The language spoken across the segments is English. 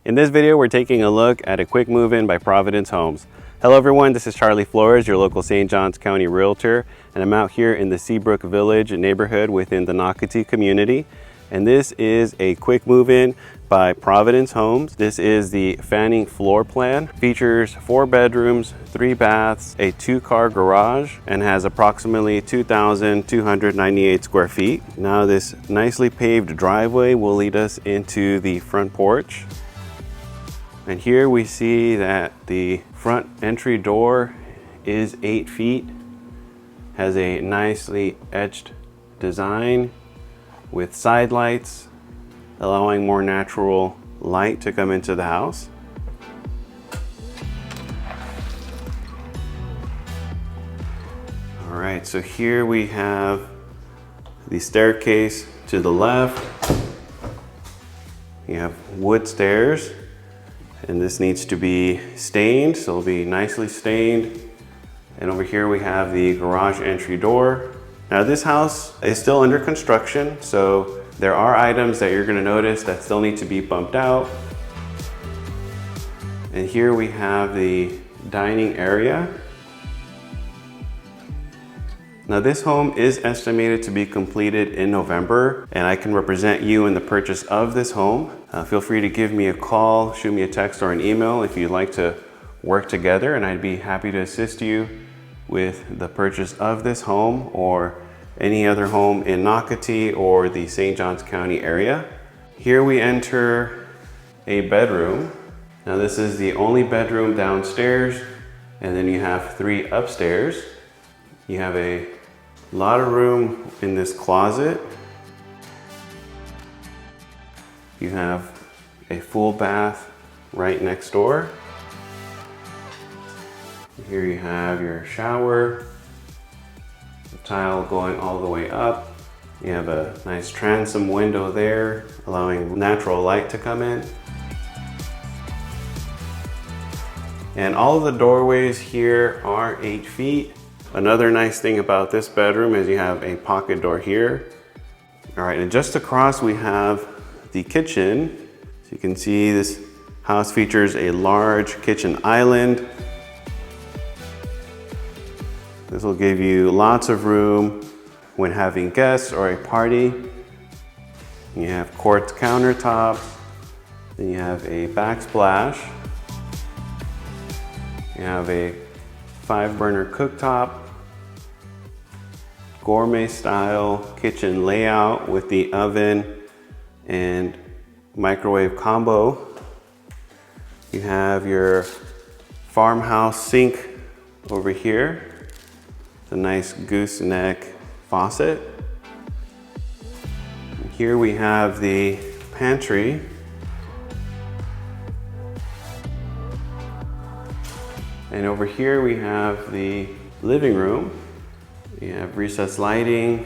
In this video, we're taking a look at a quick move-in by Providence Homes. Hello everyone, this is Charlie Flores, your local St. Johns County Realtor, and I'm out here in the Seabrook Village neighborhood within the Nocatee community. And this is a quick move-in by Providence Homes. This is the Fanning floor plan. Features 4 bedrooms, 3 baths, a 2-car garage, and has approximately 2,298 square feet. Now this nicely paved driveway will lead us into the front porch. And here we see that the front entry door is 8 feet, has a nicely etched design with side lights, allowing more natural light to come into the house. All right, so here we have the staircase to the left. You have wood stairs. And this needs to be stained, so it'll be nicely stained. And over here we have the garage entry door. Now this house is still under construction, so there are items that you're gonna notice that still need to be bumped out. And here we have the dining area. Now this home is estimated to be completed in November, and I can represent you in the purchase of this home. Feel free to give me a call, shoot me a text or an email if you'd like to work together, and I'd be happy to assist you with the purchase of this home or any other home in Nocatee or the St. Johns County area. Here we enter a bedroom. Now this is the only bedroom downstairs, and then you have 3 upstairs. You have a lot of room in this closet. You have a full bath right next door. Here you have your shower, the tile going all the way up. You have a nice transom window there, allowing natural light to come in. And all of the doorways here are 8 feet. Another nice thing about this bedroom is you have a pocket door here. All right, and just across we have the kitchen. So you can see this house features a large kitchen island. This will give you lots of room when having guests or a party. You have quartz countertops. Then you have a backsplash. You have a 5-burner cooktop. Gourmet style kitchen layout with the oven and microwave combo. You have your farmhouse sink over here. It's a nice gooseneck faucet. And here we have the pantry. And over here we have the living room. You have recessed lighting.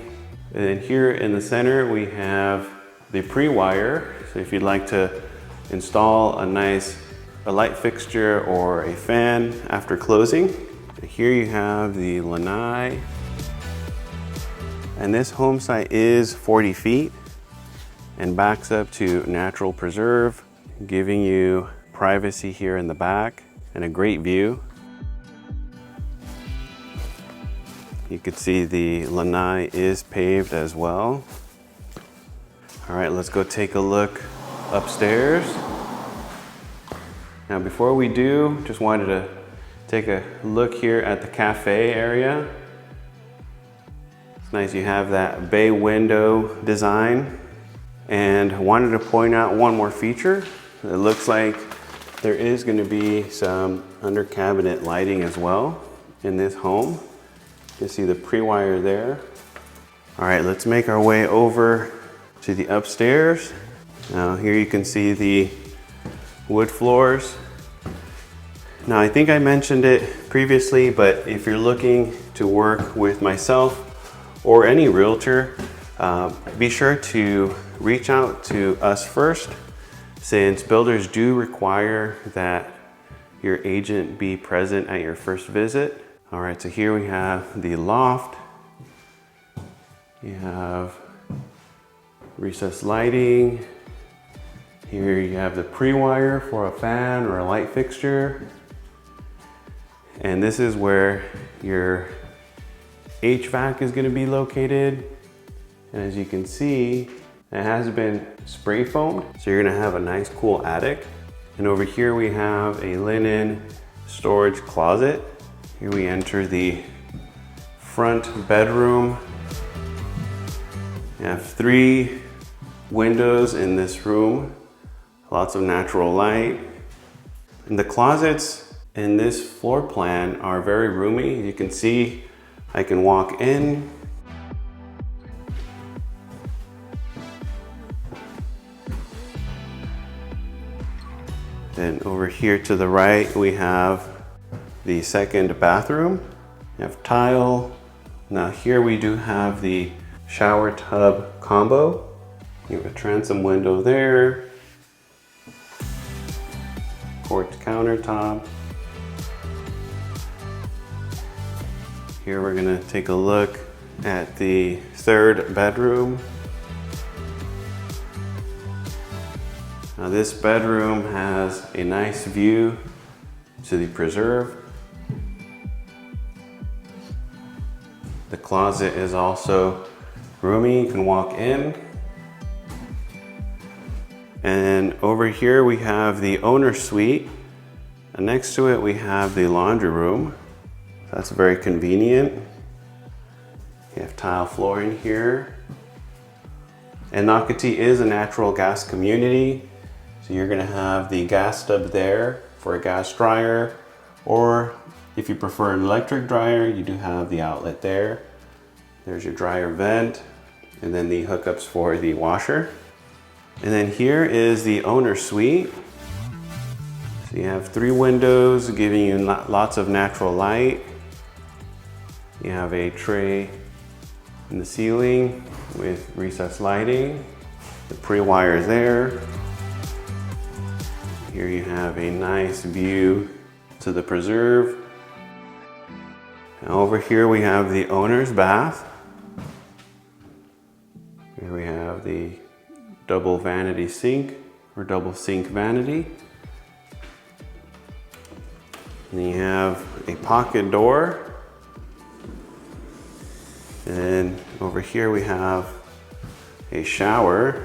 And then here in the center, we have the pre-wire. So if you'd like to install a light fixture or a fan after closing. And here you have the lanai. And this home site is 40 feet and backs up to natural preserve, giving you privacy here in the back and a great view. You can see the lanai is paved as well. All right, let's go take a look upstairs. Now before we do, just wanted to take a look here at the cafe area. It's nice you have that bay window design. And I wanted to point out one more feature. It looks like there is going to be some under cabinet lighting as well in this home. You see the pre-wire there. All right, let's make our way over to the upstairs. Now here you can see the wood floors. Now I think I mentioned it previously, but if you're looking to work with myself or any realtor, be sure to reach out to us first, since builders do require that your agent be present at your first visit. All right, so here we have the loft. You have recessed lighting. Here you have the pre-wire for a fan or a light fixture. And this is where your HVAC is going to be located. And as you can see, it has been spray foamed. So you're going to have a nice cool attic. And over here we have a linen storage closet. Here we enter the front bedroom. You have 3 windows in this room. Lots of natural light. And the closets in this floor plan are very roomy. You can see I can walk in. Then over here to the right, we have the second bathroom. You have tile. Now here we do have the shower tub combo. You have a transom window there. Quartz countertop. Here we're gonna take a look at the third bedroom. Now this bedroom has a nice view to the preserve. The closet is also roomy, you can walk in. And over here we have the owner's suite. And next to it we have the laundry room. That's very convenient. You have tile flooring here. And Nocatee is a natural gas community. So you're gonna have the gas stub there for a gas dryer, or if you prefer an electric dryer, you do have the outlet there. There's your dryer vent, and then the hookups for the washer. And then here is the owner's suite. So you have 3 windows giving you lots of natural light. You have a tray in the ceiling with recessed lighting. The pre-wire is there. Here you have a nice view to the preserve. And over here we have the owner's bath. Here we have the double vanity sink or double sink vanity. And you have a pocket door. And over here we have a shower.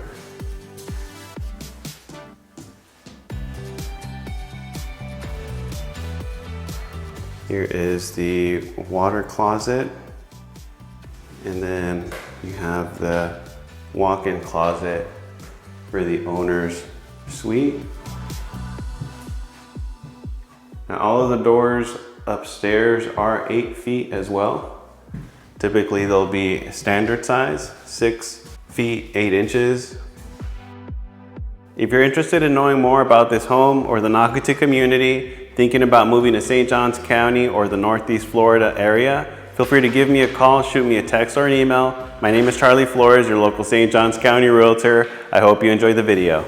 Here is the water closet. And then you have the walk-in closet for the owner's suite. Now all of the doors upstairs are 8 feet as well. Typically they'll be standard size, 6 feet, 8 inches. If you're interested in knowing more about this home or the Nocatee community, thinking about moving to St. Johns County or the Northeast Florida area, feel free to give me a call, shoot me a text or an email. My name is Charlie Flores, your local St. Johns County Realtor. I hope you enjoyed the video.